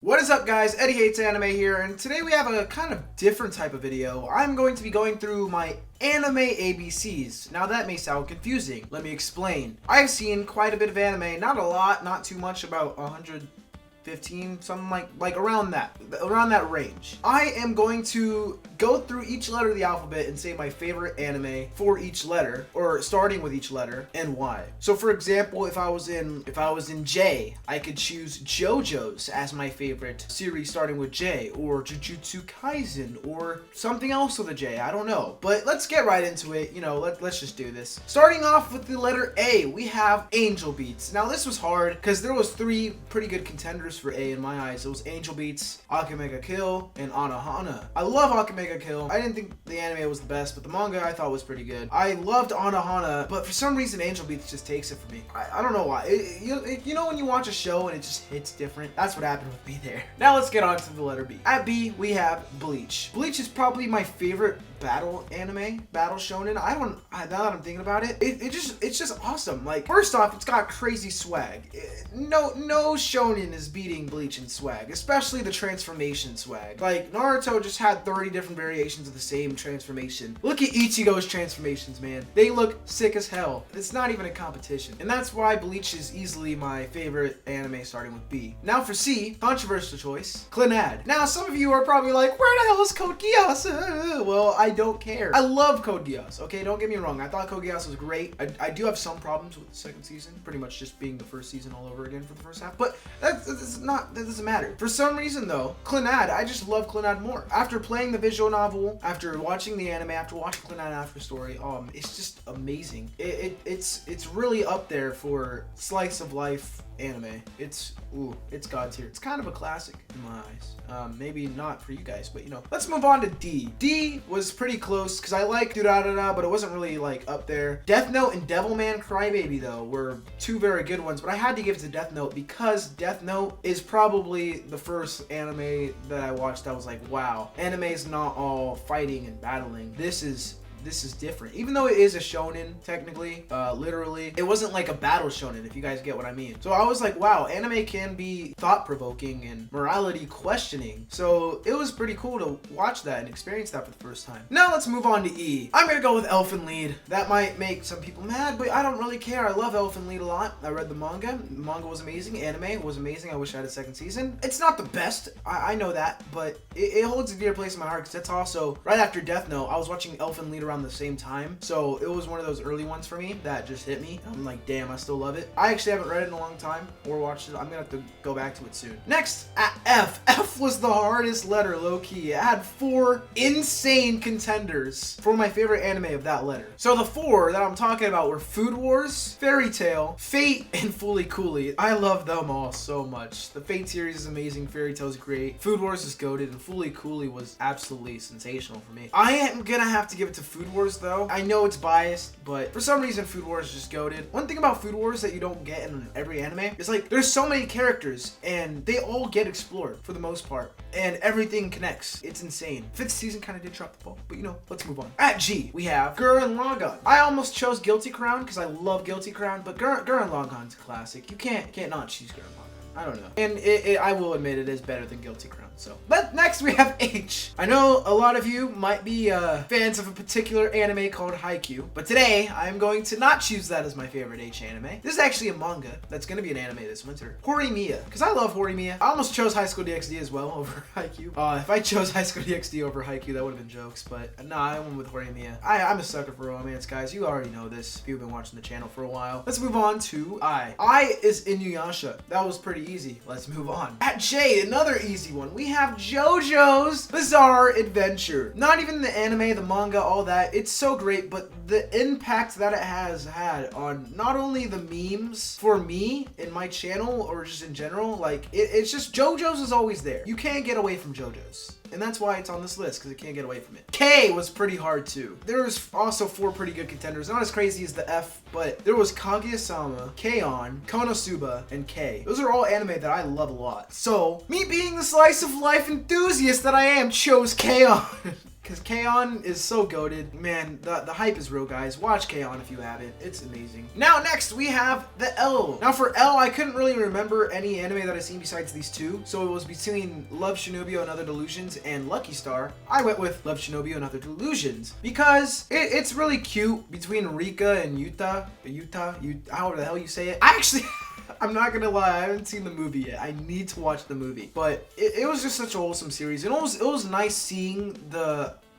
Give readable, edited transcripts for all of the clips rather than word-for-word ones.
What is up, guys? Eddie Hates Anime here, and today we have a kind of different type of video. I'm going to be going through my anime ABCs. Now that may sound confusing. Let me explain. I've seen quite a bit of anime, not a lot, not too much, about 115, something like around that range. I am going to go through each letter of the alphabet and say my favorite anime for each letter, or starting with each letter, and why. So for example, if I was in J, I could choose JoJo's as my favorite series starting with J, or Jujutsu Kaisen, or something else with a J, I don't know. But let's get right into it, let's just do this. Starting off with the letter A, we have Angel Beats. Now this was hard, because there was three pretty good contenders for A in my eyes. It was Angel Beats, Akame ga Kill, and Anohana. I love Akame ga Kill. I didn't think the anime was the best, but the manga I thought was pretty good. I loved Anohana, but for some reason Angel Beats just takes it for me. I don't know why. You know when you watch a show and it just hits different? That's what happened with me there. Now let's get on to the letter B. At B, we have Bleach. Bleach is probably my favorite battle anime, battle shonen. Now that I'm thinking about it, it's just awesome. Like, first off, it's got crazy swag. No shonen is beating Bleach in swag, especially the transformation swag. Like, Naruto just had 30 different variations of the same transformation. Look at Ichigo's transformations, man. They look sick as hell. It's not even a competition. And that's why Bleach is easily my favorite anime starting with B. Now for C, controversial choice, Clannad. Now some of you are probably like, where the hell is Code Geass? Well, I don't care. I love Code Geass, okay? Don't get me wrong. I thought Code Geass was great. I do have some problems with the second season, pretty much just being the first season all over again for the first half, but that doesn't matter. For some reason though, Clannad, I just love Clannad more. After playing the visual novel, after watching the anime, after watching Clannad After Story, it's just amazing. It's really up there for slice of life anime. It's God tier. It's kind of a classic in my eyes. Maybe not for you guys, but let's move on to D. D was pretty close because I like Durarara, but it wasn't really like up there. Death Note and Devilman Crybaby though were two very good ones, but I had to give it to Death Note because Death Note is probably the first anime that I watched that was like, wow, anime is not all fighting and battling. This is different. Even though it is a shonen, technically, literally, it wasn't like a battle shonen, if you guys get what I mean. So I was like, wow, anime can be thought-provoking and morality questioning. So it was pretty cool to watch that and experience that for the first time. Now let's move on to E. I'm gonna go with Elfen Lied. That might make some people mad, but I don't really care. I love Elfen Lied a lot. I read the manga. The manga was amazing. Anime was amazing. I wish I had a second season. It's not the best. I know that, but it holds a dear place in my heart because that's also, right after Death Note, I was watching Elfen Lied around the same time, so it was one of those early ones for me that just hit me. I'm like, damn, I still love it. I actually haven't read it in a long time or watched it. I'm gonna have to go back to it soon. Next, at F. F was the hardest letter, low-key. It had 4 insane contenders for my favorite anime of that letter. So the 4 that I'm talking about were Food Wars, Fairy Tail, Fate, and Fully Cooley. I love them all so much. The Fate series is amazing, Fairy Tail is great, Food Wars is goated, and Fully Cooley was absolutely sensational for me. I am gonna have to give it to Food Wars though. I know it's biased, but for some reason Food Wars is just goated. One thing about Food Wars that you don't get in every anime is like there's so many characters and they all get explored for the most part and everything connects. It's insane. 5th season kind of did drop the ball, but let's move on. At G, we have Gurren Lagann. I almost chose Guilty Crown because I love Guilty Crown, but Gurren Lagann's a classic. You can't not choose Gurren Lagann. I don't know. And I will admit it is better than Guilty Crown. So, but next we have H. I know a lot of you might be fans of a particular anime called Haikyuu, but today I'm going to not choose that as my favorite H anime. This is actually a manga that's going to be an anime this winter. Horimiya, because I love Horimiya. I almost chose High School DxD as well over Haikyuu. If I chose High School DxD over Haikyuu, that would have been jokes, but nah, I went with Horimiya. I'm a sucker for romance, guys. You already know this if you've been watching the channel for a while. Let's move on to I. I is Inuyasha. That was pretty easy. Let's move on. At J, another easy one. We have JoJo's Bizarre Adventure. Not even the anime, the manga, all that. It's so great, but the impact that it has had on not only the memes for me in my channel or just in general, like it's just JoJo's is always there. You can't get away from JoJo's. And that's why it's on this list, because it can't get away from it. K was pretty hard too. There was also 4 pretty good contenders. Not as crazy as the F, but there was Kaguya-sama, K-On!, Konosuba, and K. Those are all anime that I love a lot. So, me being the slice of life enthusiast that I am, chose K-On! because K-On! Is so goated. Man, the hype is real, guys. Watch K-On! If you haven't. It's amazing. Now, next, we have the L. Now, for L, I couldn't really remember any anime that I've seen besides these two, so it was between Love Shinobi and Other Delusions and Lucky Star. I went with Love Shinobi and Other Delusions because it's really cute between Rika and Yuta, however the hell you say it. I actually... I'm not gonna lie, I haven't seen the movie yet. I need to watch the movie. But it was just such a wholesome series. And it was nice seeing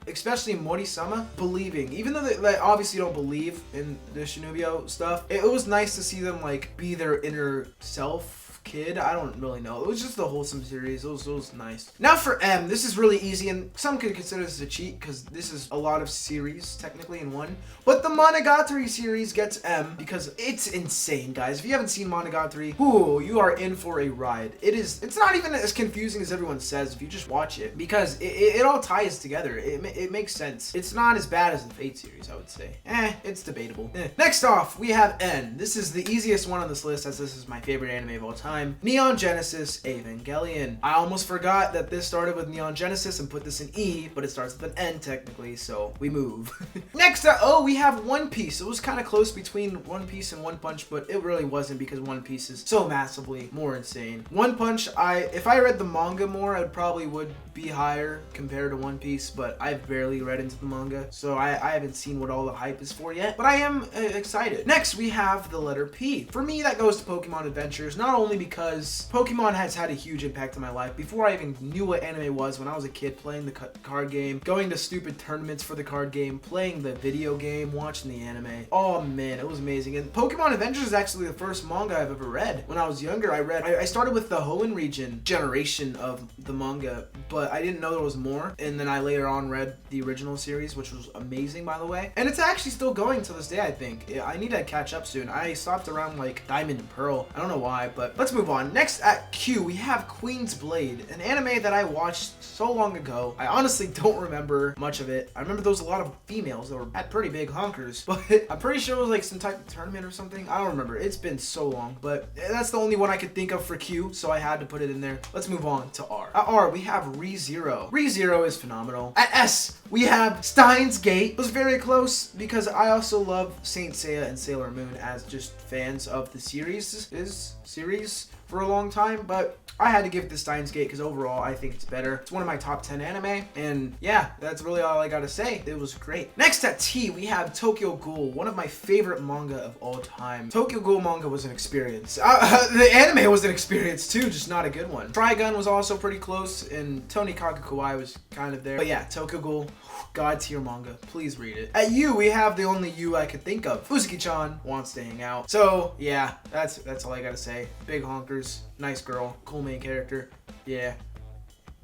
especially Mori-sama believing, even though they obviously don't believe in the Shinobio stuff. It was nice to see them like be their inner self kid. I don't really know. It was just a wholesome series. It was nice. Now for M, this is really easy, and some could consider this a cheat because this is a lot of series technically in one. But the Monogatari series gets M because it's insane, guys. If you haven't seen Monogatari, ooh, you are in for a ride. It's not even as confusing as everyone says if you just watch it, because it all ties together. It makes sense. It's not as bad as the Fate series, I would say. It's debatable. Next off, we have N. This is the easiest one on this list, as this is my favorite anime of all time. Neon Genesis Evangelion. I almost forgot that this started with Neon Genesis and put this in E, but it starts with an N technically, so we move. Next up, we have One Piece. It was kind of close between One Piece and One Punch, but it really wasn't because One Piece is so massively more insane. One Punch, if I read the manga more, I probably would be higher compared to One Piece, but I've barely read into the manga, so I haven't seen what all the hype is for yet, but I am excited. Next, we have the letter P. For me, that goes to Pokemon Adventures, not only because Pokemon has had a huge impact on my life. Before I even knew what anime was, when I was a kid, playing the card game, going to stupid tournaments for the card game, playing the video game, watching the anime. Oh man, it was amazing. And Pokemon Adventures is actually the first manga I've ever read. When I was younger, I started with the Hoenn region generation of the manga, but I didn't know there was more. And then I later on read the original series, which was amazing, by the way. And it's actually still going to this day, I think. I need to catch up soon. I stopped around like Diamond and Pearl. I don't know why, but let's move on. Next at Q, we have Queen's Blade, an anime that I watched so long ago. I honestly don't remember much of it. I remember there was a lot of females that had pretty big honkers, but I'm pretty sure it was like some type of tournament or something. I don't remember. It's been so long, but that's the only one I could think of for Q, so I had to put it in there. Let's move on to R. At R, we have ReZero. ReZero is phenomenal. At S, we have Steins Gate. It was very close because I also love Saint Seiya and Sailor Moon as just fans of the series for a long time, but I had to give it to Steins Gate because overall I think it's better. It's one of my top 10 anime, and yeah, that's really all I gotta say. It was great. Next at T, we have Tokyo Ghoul, one of my favorite manga of all time. Tokyo Ghoul manga was an experience. The anime was an experience too, just not a good one. Trigun was also pretty close, and Tony Kakukawaii was kind of there. But yeah, Tokyo Ghoul, god tier manga. Please read it. At U, we have the only U I could think of. Uzuki-chan wants to hang out. So yeah, that's all I gotta say. Big honkers, nice girl, cool main character. Yeah.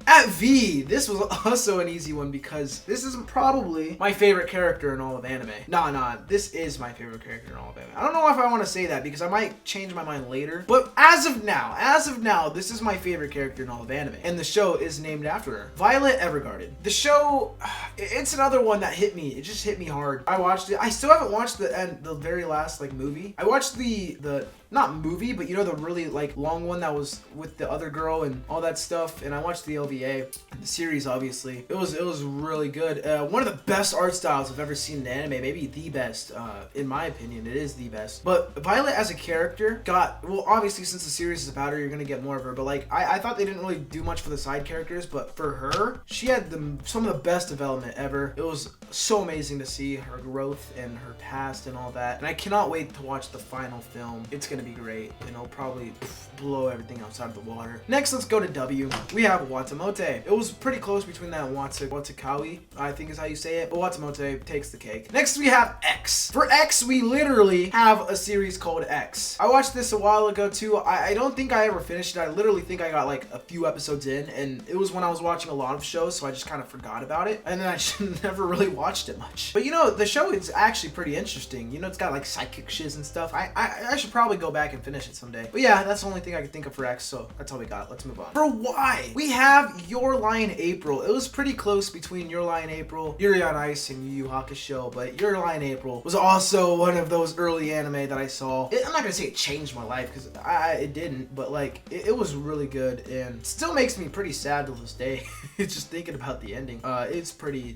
At V, this was also an easy one because this is probably my favorite character in all of anime. Nah, this is my favorite character in all of anime. I don't know if I want to say that because I might change my mind later, but as of now, this is my favorite character in all of anime, and the show is named after her, Violet Evergarden. The show, it's another one that hit me. It just hit me hard. I watched it. I still haven't watched the very last like movie. I watched the not movie, but you know, the really like long one that was with the other girl and all that stuff. And I watched the OVA, the series, obviously. It was really good. One of the best art styles I've ever seen in anime, maybe the best. In my opinion, it is the best. But Violet as a character well, obviously since the series is about her, you're gonna get more of her. But like, I thought they didn't really do much for the side characters, but for her, she had some of the best development ever. It was so amazing to see her growth and her past and all that. And I cannot wait to watch the final film. It's gonna be great, and it'll probably blow everything else out of the water. Next, let's go to W. We have Watamote. It was pretty close between that and Watakawi, I think is how you say it, but Watamote takes the cake. Next, we have X. For X, we literally have a series called X. I watched this a while ago too. I don't think I ever finished it. I literally think I got like a few episodes in, and it was when I was watching a lot of shows, so I just kind of forgot about it, and then I never really watched it much. But you know, the show is actually pretty interesting. You know, it's got like psychic shiz and stuff. I should probably go back and finish it someday. But yeah, that's the only thing thing I could think of for X, so that's all we got. Let's move on. For Y, we have Your Lie in April. It was pretty close between Your Lie in April, Yuri on Ice, and Yu Yu Hakusho, but Your Lie in April was also one of those early anime that I saw. I'm not gonna say it changed my life, because it didn't, but like, it was really good, and still makes me pretty sad to this day. It's just thinking about the ending. It's pretty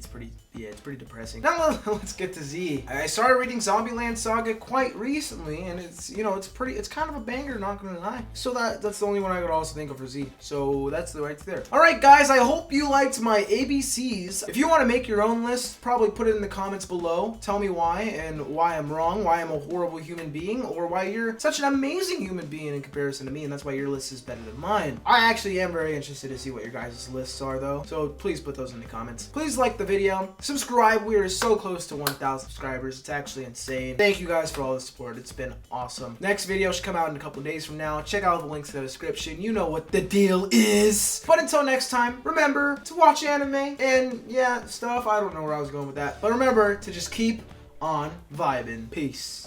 depressing. Now let's get to Z. I started reading Zombieland Saga quite recently, and it's kind of a banger, not gonna lie. So that's the only one I could also think of for Z. So that's right there. All right, guys, I hope you liked my ABCs. If you want to make your own list, probably put it in the comments below. Tell me why, and why I'm wrong, why I'm a horrible human being, or why you're such an amazing human being in comparison to me, and that's why your list is better than mine. I actually am very interested to see what your guys' lists are, though. So please put those in the comments. Please like the video. Subscribe. We are so close to 1,000 subscribers. It's actually insane. Thank you guys for all the support. It's been awesome. Next video should come out in a couple of days from now. Check out the links in the description. You know what the deal is. But until next time, remember to watch anime and stuff. I don't know where I was going with that. But remember to just keep on vibing. Peace.